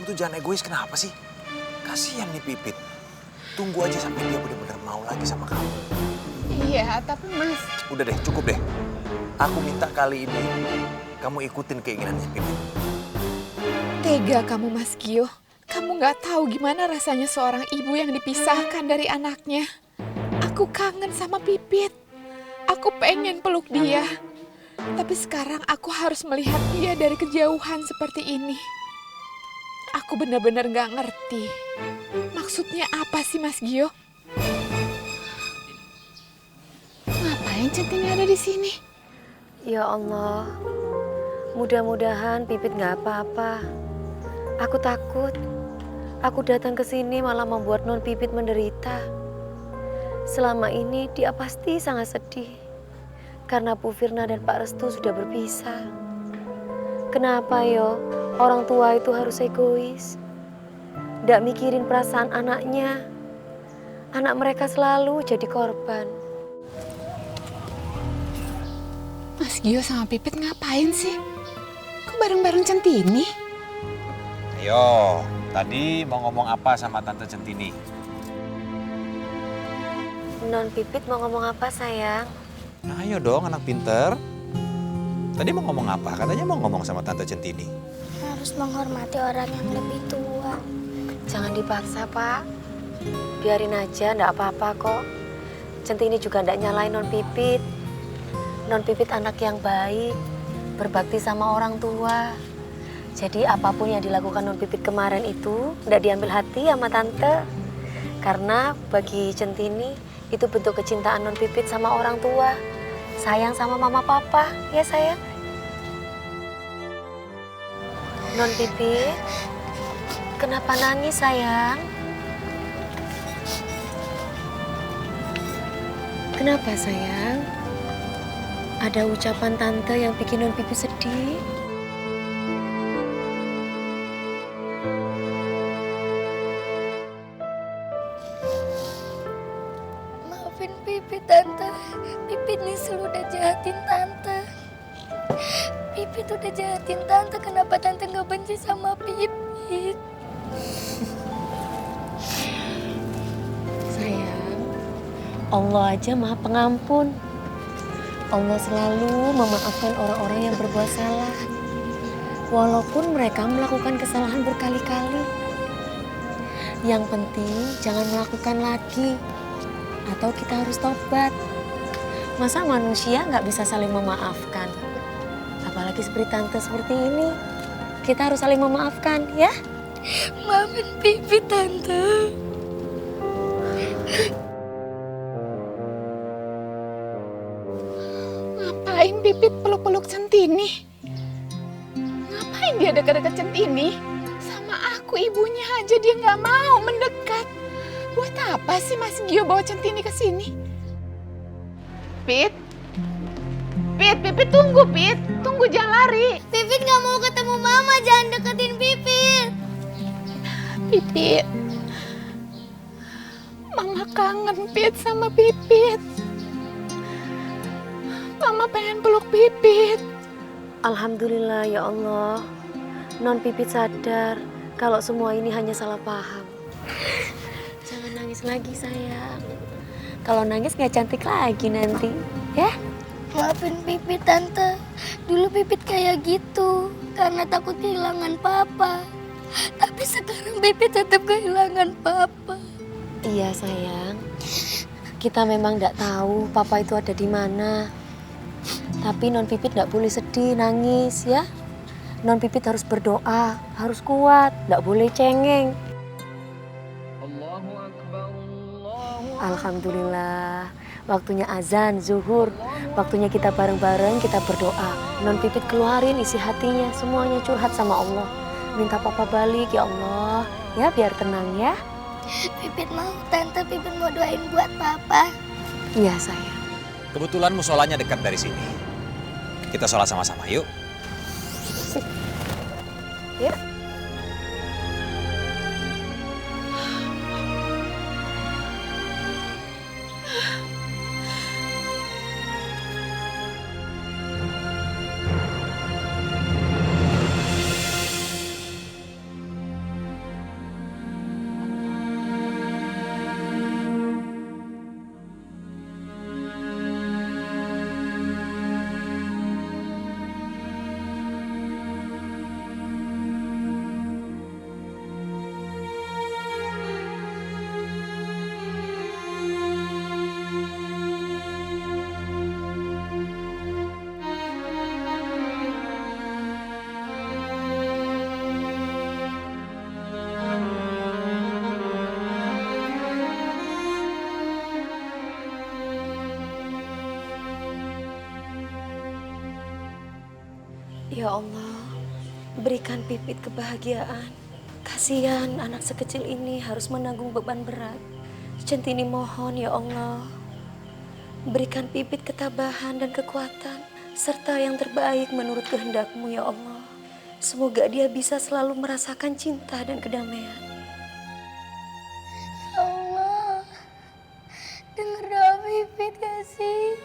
Kamu tuh jangan egois, kenapa sih? Kasihan nih Pipit. Tunggu aja sampai dia benar-benar mau lagi sama kamu. Iya, tapi Mas... Udah deh, cukup deh. Aku minta kali ini kamu ikutin keinginannya Pipit. Tega kamu, Mas Gio. Kamu nggak tahu gimana rasanya seorang ibu yang dipisahkan dari anaknya. Aku kangen sama Pipit. Aku pengen peluk dia. Tapi sekarang aku harus melihat dia dari kejauhan seperti ini. Aku benar-benar nggak ngerti. Maksudnya apa sih, Mas Gio? Ngapain Centini ada di sini? Ya Allah, mudah-mudahan Pipit nggak apa-apa. Aku takut. Aku datang ke sini malah membuat Non Pipit menderita. Selama ini dia pasti sangat sedih. Karena Bu Firna dan Pak Restu sudah berpisah. Kenapa yo orang tua itu harus egois? Nggak mikirin perasaan anaknya. Anak mereka selalu jadi korban. Mas Gio sama Pipit ngapain sih? Kok bareng-bareng Centini? Ayo, tadi mau ngomong apa sama Tante Centini? Non Pipit mau ngomong apa sayang? Nah, ayo dong anak pinter. Tadi mau ngomong apa? Katanya mau ngomong sama Tante Centini. Harus menghormati orang yang lebih tua. Jangan dipaksa, Pak. Biarin aja, enggak apa-apa kok. Centini juga enggak nyalain Non Pipit. Non Pipit anak yang baik, berbakti sama orang tua. Jadi apapun yang dilakukan Non Pipit kemarin itu enggak diambil hati sama Tante. Karena bagi Centini itu bentuk kecintaan Non Pipit sama orang tua. Sayang sama mama papa, ya sayang? Non Pipit, kenapa nangis sayang? Kenapa sayang? Ada ucapan tante yang bikin Non Pipit sedih? Maafin Pipit, Tante. Pipit nyesel udah jahatin Tante. Pipit udah jahatin Tante. Kenapa Tante nggak benci sama Pipit? Sayang, Allah aja Maha Pengampun. Allah selalu memaafkan orang-orang yang berbuat salah. Walaupun mereka melakukan kesalahan berkali-kali. Yang penting jangan melakukan lagi. Atau kita harus tobat. Masa manusia nggak bisa saling memaafkan? Apalagi seperti tante seperti ini. Kita harus saling memaafkan, ya? Maafin Pipit, Tante. Ngapain Pipit peluk-peluk Centini? Ngapain dia dekat-dekat Centini? Sama aku ibunya aja dia nggak mau mendekat. Buat apa sih Mas Gio bawa Centini ke sini? Pit, Pipit tunggu Pit, tunggu jangan lari. Pipit nggak mau ketemu Mama, jangan deketin Pipit. Pipit, Mama kangen Pit sama Pipit. Mama pengen peluk Pipit. Alhamdulillah ya Allah. Non Pipit sadar kalau semua ini hanya salah paham. Jangan nangis lagi sayang. Kalau nangis nggak cantik lagi nanti, ya? Maafin Pipit, Tante. Dulu Pipit kayak gitu karena takut kehilangan Papa. Tapi sekarang Pipit tetap kehilangan Papa. Iya sayang. Kita memang nggak tahu Papa itu ada di mana. Tapi Non Pipit nggak boleh sedih, nangis ya. Non Pipit harus berdoa, harus kuat, nggak boleh cengeng. Alhamdulillah, waktunya azan, zuhur. Waktunya kita bareng-bareng, kita berdoa. Non Pipit keluarin isi hatinya, semuanya curhat sama Allah. Minta Papa balik ya Allah, ya biar tenang ya. Pipit mau, Tante. Pipit mau doain buat Papa. Iya sayang. Kebetulan musolanya dekat dari sini. Kita sholat sama-sama, yuk. Ya. Ya Allah, berikan Pipit kebahagiaan. Kasihan anak sekecil ini harus menanggung beban berat. Centini mohon ya Allah, berikan Pipit ketabahan dan kekuatan, serta yang terbaik menurut kehendak-Mu ya Allah. Semoga dia bisa selalu merasakan cinta dan kedamaian. Ya Allah, denger doa Pipit gak sih?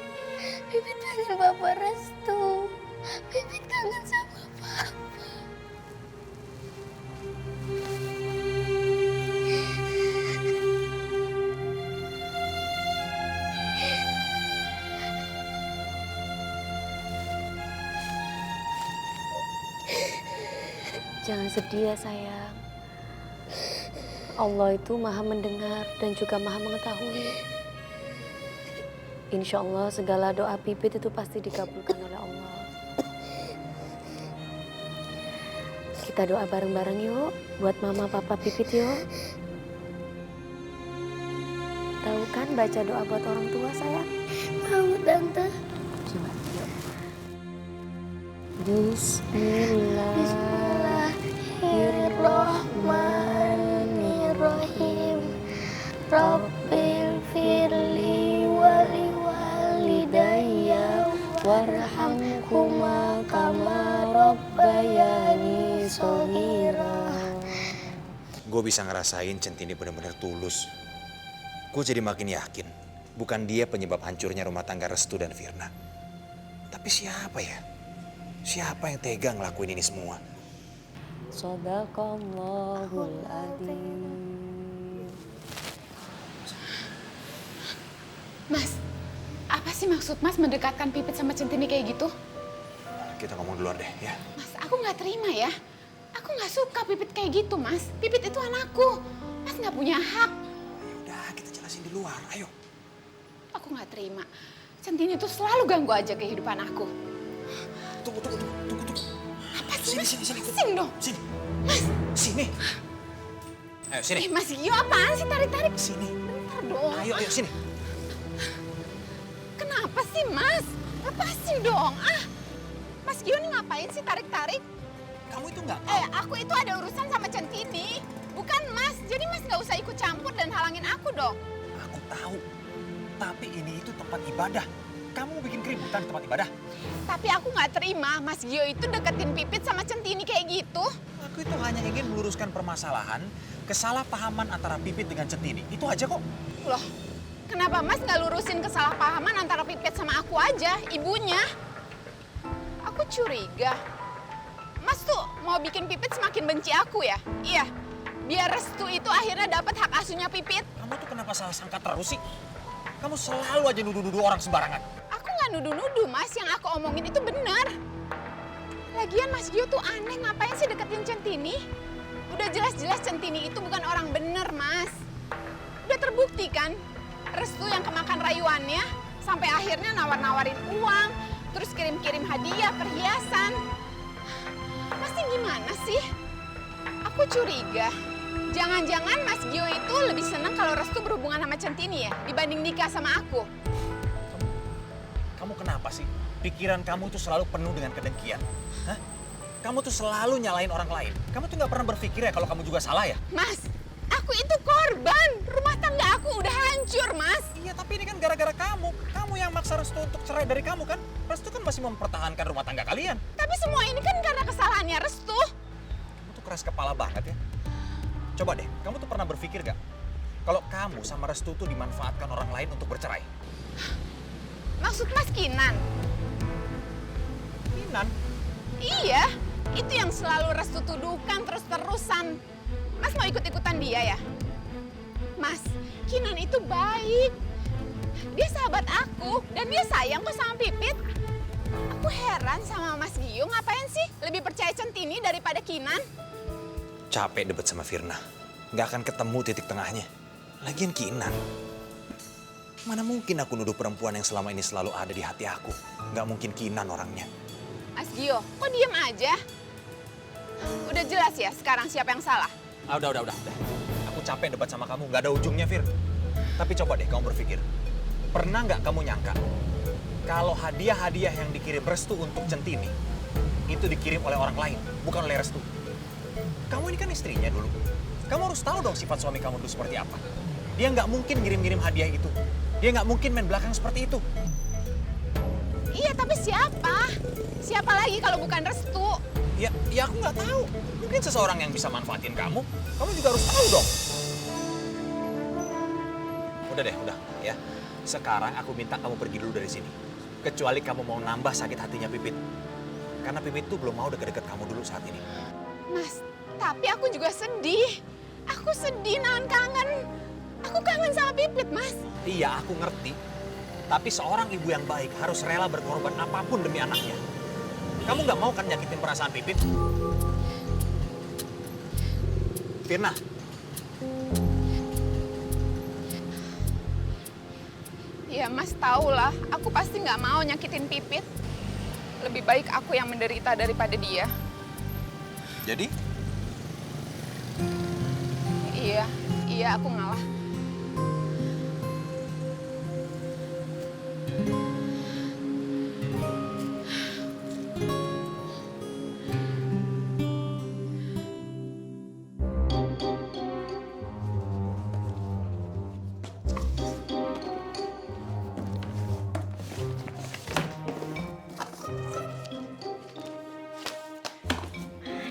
Pipit pengen Bapak restu. Pipit kangen sama Papa. Jangan sedih ya sayang. Allah itu maha mendengar dan juga maha mengetahui. Insya Allah segala doa Pipit itu pasti dikabulkan oleh Allah. Kita doa bareng-bareng yuk, buat mama papa Pipit yuk. Tahu kan baca doa buat orang tua sayang? Tahu Tante. Coba yuk. Bismillahirrahmanirrahim. Rabbil firli wali walidayya warhamhuma kama rabbayani shaghira. Gue bisa ngerasain Centini benar-benar tulus. Gue jadi makin yakin, bukan dia penyebab hancurnya rumah tangga Restu dan Firna. Tapi siapa ya? Siapa yang tega ngelakuin ini semua? Shadaqallahul adzim. Mas, apa sih maksud Mas mendekatkan Pipit sama Centini kayak gitu? Kita ngomong duluan deh ya. Mas, aku nggak terima ya. Aku nggak suka Pipit kayak gitu, Mas. Pipit itu anakku. Mas nggak punya hak. Ya udah, kita jelasin di luar. Ayo. Aku nggak terima. Centini tuh selalu ganggu aja kehidupan aku. Tunggu. Apa sih? Sini. Pusing dong. Sini. Sini. Ayo sini. Mas Gio apaan sih tarik-tarik? Sini. Bentar dong. Ayo sini. Kenapa sih Mas? Lepasin dong. Mas Gio nih ngapain sih tarik-tarik? Kamu itu nggak tahu. Aku itu ada urusan sama Centini. Bukan Mas. Jadi Mas nggak usah ikut campur dan halangin aku dong. Aku tahu. Tapi ini itu tempat ibadah. Kamu bikin keributan di tempat ibadah. Tapi aku nggak terima Mas Gio itu deketin Pipit sama Centini kayak gitu. Aku itu hanya ingin meluruskan permasalahan kesalahpahaman antara Pipit dengan Centini. Itu aja kok. Loh, kenapa Mas nggak lurusin kesalahpahaman antara Pipit sama aku aja, ibunya? Aku curiga. Mas tuh mau bikin Pipit semakin benci aku ya? Iya, biar Restu itu akhirnya dapat hak asuhnya Pipit. Kamu tuh kenapa salah sangka terus sih? Kamu selalu aja nuduh-nuduh orang sembarangan. Aku nggak nuduh-nuduh Mas, yang aku omongin itu benar. Lagian Mas Gio tuh aneh, ngapain sih deketin Centini? Udah jelas-jelas Centini itu bukan orang bener Mas. Udah terbukti kan? Restu yang kemakan rayuannya, sampai akhirnya nawar-nawarin uang, terus kirim-kirim hadiah, perhiasan. Mas ini gimana sih? Aku curiga, jangan-jangan Mas Gio itu lebih senang kalau Restu berhubungan sama Centini ya, dibanding nikah sama aku. Kamu kenapa sih? Pikiran kamu tuh selalu penuh dengan kedengkian. Hah? Kamu tuh selalu nyalain orang lain. Kamu tuh nggak pernah berpikir ya kalau kamu juga salah ya? Mas, aku itu korban. Rumah tangga aku udah hancur, Mas. Iya, tapi ini kan gara-gara kamu. Kamu yang maksa Restu untuk cerai dari kamu kan? Restu kan masih mempertahankan rumah tangga kalian. Tapi semua ini kan karena kesalahannya Restu. Kamu tuh keras kepala banget ya. Coba deh, kamu tuh pernah berpikir gak? Kalau kamu sama Restu tuh dimanfaatkan orang lain untuk bercerai. Maksud Mas Kinan? Kinan? Iya, itu yang selalu Restu tuduhkan terus-terusan. Mas mau ikut-ikutan dia ya? Mas, Kinan itu baik. Dia sahabat aku dan dia sayang kok sama Pipit. Aku heran sama Mas Gio, ngapain sih lebih percaya Centini daripada Kinan? Capek debat sama Firna. Nggak akan ketemu titik tengahnya. Lagian Kinan. Mana mungkin aku nuduh perempuan yang selama ini selalu ada di hati aku. Nggak mungkin Kinan orangnya. Mas Gio, kok diem aja? Udah jelas ya sekarang siapa yang salah? Udah. Aku capek debat sama kamu. Nggak ada ujungnya, Fir. Tapi coba deh kamu berpikir. Pernah nggak kamu nyangka kalau hadiah-hadiah yang dikirim Restu untuk Centini itu dikirim oleh orang lain, bukan oleh Restu. Kamu ini kan istrinya dulu. Kamu harus tahu dong sifat suami kamu dulu seperti apa. Dia nggak mungkin ngirim-ngirim hadiah itu. Dia nggak mungkin main belakang seperti itu. Iya, tapi siapa? Siapa lagi kalau bukan Restu? Ya aku nggak tahu. Mungkin seseorang yang bisa manfaatin kamu. Kamu juga harus tahu dong. Udah deh, udah ya. Sekarang aku minta kamu pergi dulu dari sini. Kecuali kamu mau nambah sakit hatinya Pipit. Karena Pipit tuh belum mau deket-deket kamu dulu saat ini. Mas, tapi aku juga sedih. Aku sedih, nahan kangen. Aku kangen sama Pipit, Mas. Iya, aku ngerti. Tapi seorang ibu yang baik harus rela berkorban apapun demi anaknya. Kamu nggak mau kan nyakitin perasaan Pipit? Firna. Ya Mas tahu lah, aku pasti nggak mau nyakitin Pipit. Lebih baik aku yang menderita daripada dia. Jadi? Iya aku ngalah.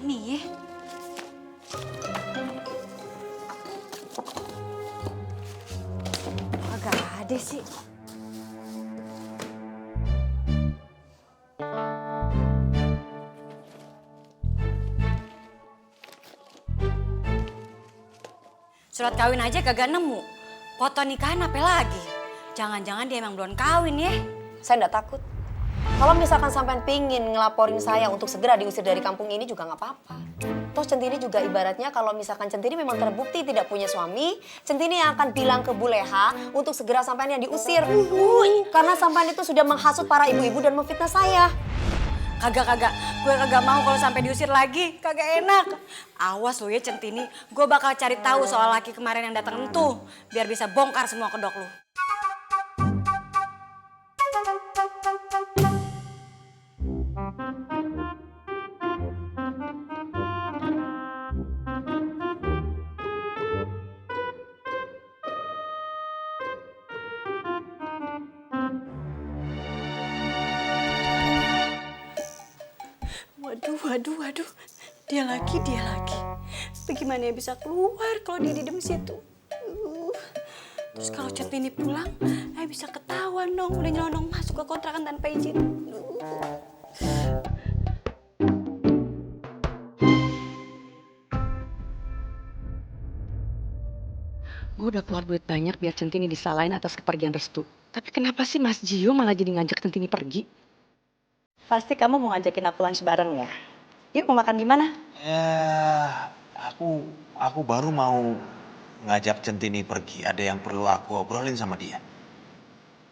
Nih, agak ada sih. Surat kawin aja kagak nemu. Foto nikahan apa lagi? Jangan-jangan dia emang belum kawin ya? Saya enggak takut. Kalau misalkan sampean pingin ngelaporin saya untuk segera diusir dari kampung ini juga nggak apa-apa. Toh Centini juga ibaratnya kalau misalkan Centini memang terbukti tidak punya suami, Centini yang akan bilang ke Bu Leha untuk segera sampean yang diusir. Karena sampean itu sudah menghasut para ibu-ibu dan memfitnah saya. Kagak. Gue kagak mau kalau sampai diusir lagi. Kagak enak. Awas lo ya Centini. Gue bakal cari tahu soal laki kemarin yang datang tuh. Biar bisa bongkar semua kedok lo. Waduh. Dia lagi. Bagaimana ya bisa keluar kalau dia di situ? Terus kalau Centini pulang, bisa ketahuan dong. Udah nyelonong masuk ke kontrakan tanpa izin. Gue udah keluar duit banyak biar Centini disalahin atas kepergian Restu. Tapi kenapa sih Mas Gio malah jadi ngajak Centini pergi? Pasti kamu mau ngajakin aku lunch bareng ya? Yuk mau makan di mana? Aku baru mau ngajak Centini pergi. Ada yang perlu aku obrolin sama dia.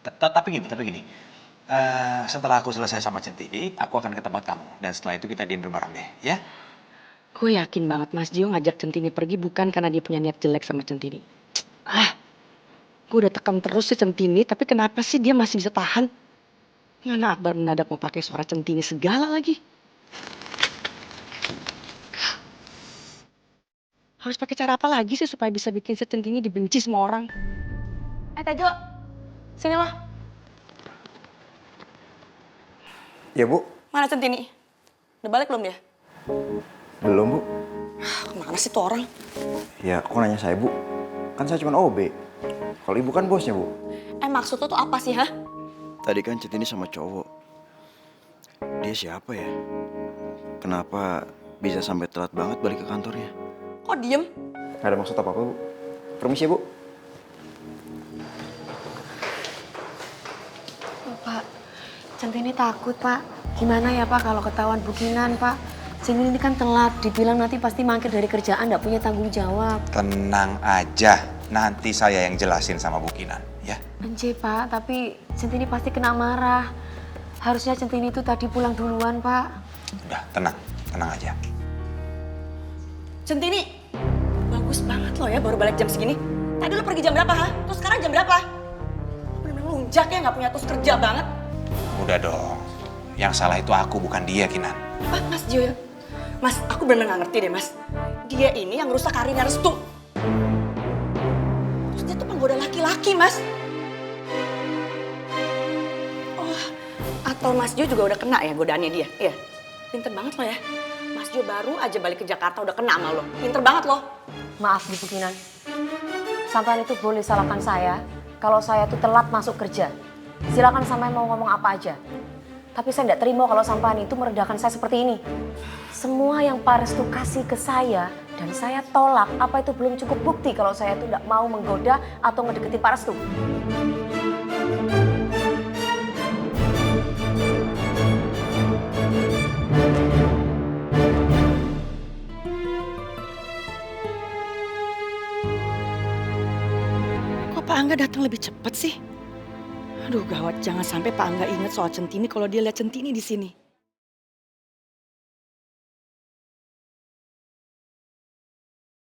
Tapi gini. Setelah aku selesai sama Centini, aku akan ke tempat kamu. Dan setelah itu kita dinner bareng deh, ya? Gue yakin banget Mas Gio ngajak Centini pergi bukan karena dia punya niat jelek sama Centini. Gue udah tekan terus sih Centini, tapi kenapa sih dia masih bisa tahan? Ngana Akbar mendadak mau pakai suara Centini segala lagi. Harus pakai cara apa lagi sih supaya bisa bikin si Centini dibenci semua orang? Tejo, sini mah. Ya Bu, Mana Centini? Udah balik belum dia? belum Bu. Kemana sih tuh orang? Ya kok nanya saya Bu? Kan saya cuma OB. Kalau Ibu kan bosnya Bu. Maksud lo tuh apa sih, ha? Tadi kan Centini sama cowok. Dia siapa ya? Kenapa bisa sampai telat banget balik ke kantornya? Kok diem? Gak ada maksud apa-apa Bu. Permisi ya Bu. Pak, Centini takut Pak. Gimana ya Pak kalau ketahuan bukinan Pak? Centini ini kan telat, dibilang nanti pasti mangkir dari kerjaan, gak punya tanggung jawab. Tenang aja. Nanti saya yang jelasin sama Bu Kinan, ya? Ence Pak, tapi Centini pasti kena marah. Harusnya Centini itu tadi pulang duluan Pak. Udah, tenang aja. Centini, bagus banget lo ya baru balik jam segini. Tadi lo pergi jam berapa, ha? Terus sekarang jam berapa? Bener-bener lunjak ya, gak punya terus kerja banget. Udah dong. Yang salah itu aku, bukan dia, Kinan. Ah, Mas Jo ya? Mas, aku bener-bener gak ngerti deh, Mas. Dia ini yang rusak karirnya Restu. Terus dia tuh penggoda laki-laki, Mas. Oh, atau Mas Jo juga udah kena ya godaannya dia? Iya. Pinter banget lo ya. Mas Jo baru aja balik ke Jakarta udah kena sama lo. Pinter banget lo. Maaf Bu Kinan. Sampean itu boleh salahkan saya kalau saya tuh telat masuk kerja. Silakan sampean mau ngomong apa aja. Tapi saya tidak terima kalau sampean itu merendahkan saya seperti ini. Semua yang Pak Restu kasih ke saya dan saya tolak, apa itu belum cukup bukti kalau saya itu tidak mau menggoda atau ngedeketi Pak Restu? Kok Pak Angga datang lebih cepat sih? Aduh gawat, jangan sampai Pak Angga ingat soal Centini kalau dia lihat Centini di sini.